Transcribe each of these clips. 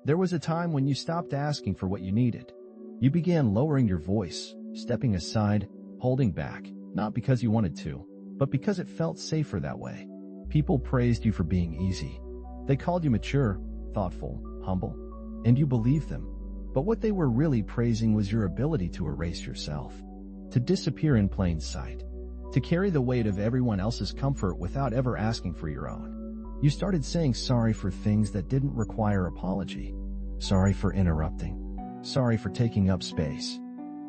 There was a time when you stopped asking for what you needed. You began lowering your voice, stepping aside, holding back, not because you wanted to, but because it felt safer that way. People praised you for being easy. They called you mature, thoughtful, humble, and you believed them. But what they were really praising was your ability to erase yourself, to disappear in plain sight, to carry the weight of everyone else's comfort without ever asking for your own. You started saying sorry for things that didn't require apology. Sorry for interrupting. Sorry for taking up space.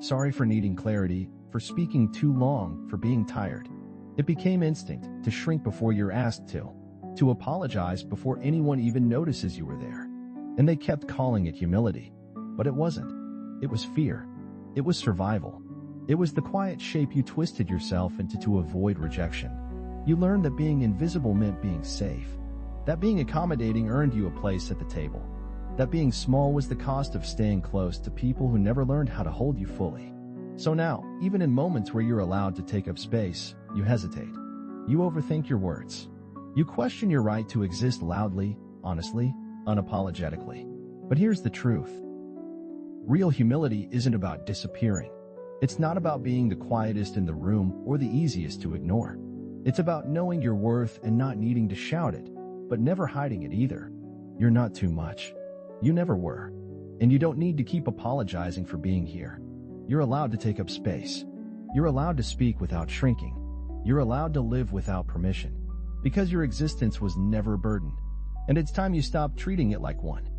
Sorry for needing clarity, for speaking too long, for being tired. It became instinct to shrink before you're asked to apologize before anyone even notices you were there. And they kept calling it humility. But it wasn't. It was fear. It was survival. It was the quiet shape you twisted yourself into to avoid rejection. You learned that being invisible meant being safe. That being accommodating earned you a place at the table. That being small was the cost of staying close to people who never learned how to hold you fully. So now, even in moments where you're allowed to take up space, you hesitate. You overthink your words. You question your right to exist loudly, honestly, unapologetically. But here's the truth. Real humility isn't about disappearing. It's not about being the quietest in the room or the easiest to ignore. It's about knowing your worth and not needing to shout it, but never hiding it either. You're not too much. You never were. And you don't need to keep apologizing for being here. You're allowed to take up space. You're allowed to speak without shrinking. You're allowed to live without permission. Because your existence was never a burden. And it's time you stop treating it like one.